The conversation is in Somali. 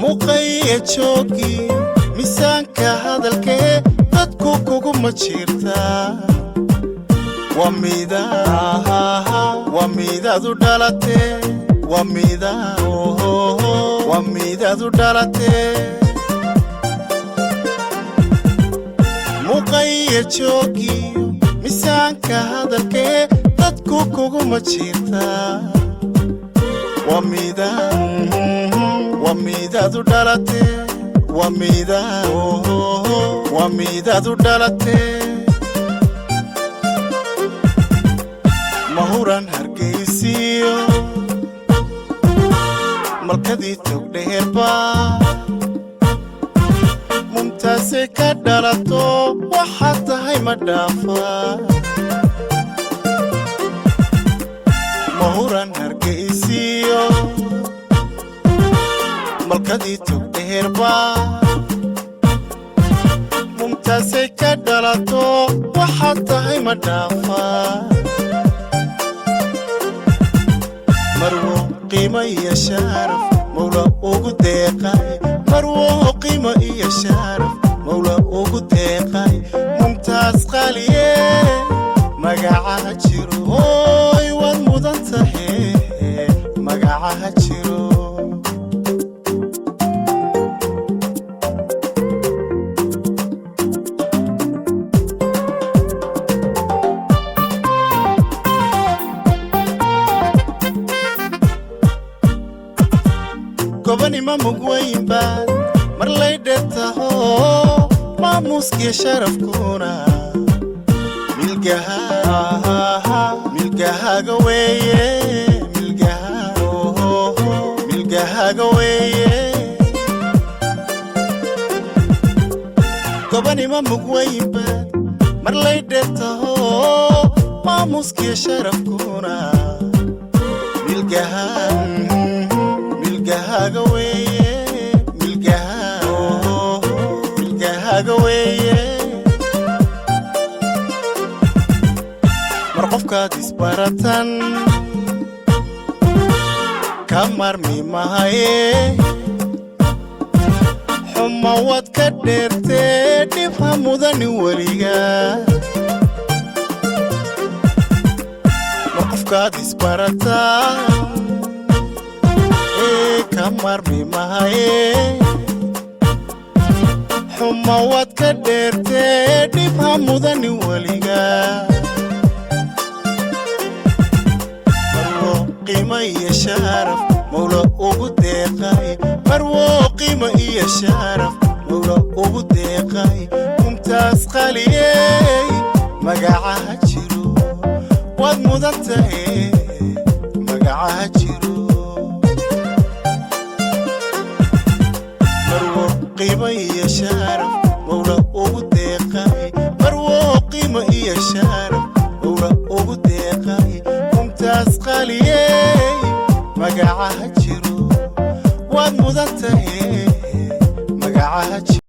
muqayya joogi miisaanka hadalkee dadku kugu ma jirtaa wamidaadu dhalatee wamidaadu dhalatee muqayya joogi miisaanka hadalkee dadku kugu ma jirtaa wamidaadu dhalatee wamidaadu dhalatee mahuran hargeysiyo malkadii togdheerba mumtaase ka dhalato waxaad tahay ma dhaafa mahuran hargeysiyo malkadii togdheerba mumtaase ka dhalato waxaad tahay ma dhaafa marwo qiimo iyo sharaf mawla ugu deeqay marwo qiimo iyo sharaf mawla ugu deeqay mumtaaz qaaliye magacaha jiro oy waad mudan tahay magacaha jiro gobani ma mugwaynba mar lay dheertaho maamuuskiyo sharafkuna milgahaaga weeye milgahaaga weeye gobani ma mugwaynba mar lay dheertaho maamuuskiyo sharafkuna milgahaaga weeye milgahaaga weeye mar qofkaad isbaratan ka marmi mahaye xuma waad ka dheertee dhib ha mudanin weliga mar qofkaad isbaratan kamarmi mahaye xuma waad ka dheertee dhib ha mudanin weliga marwo qiimo iyo sharaf mawla ugu deeqay marwo qiimo iyo sharaf mawla ugu deeqay mumtaaz qaaliye magacaha jiro waad mudan tahay magacaha jiro قيمة يا شارف مولا أوديقاي مرو قيمة يا شارف مولا أوديقاي ممتاز قالي مقاعها جرو واد مذنتهي مقاعها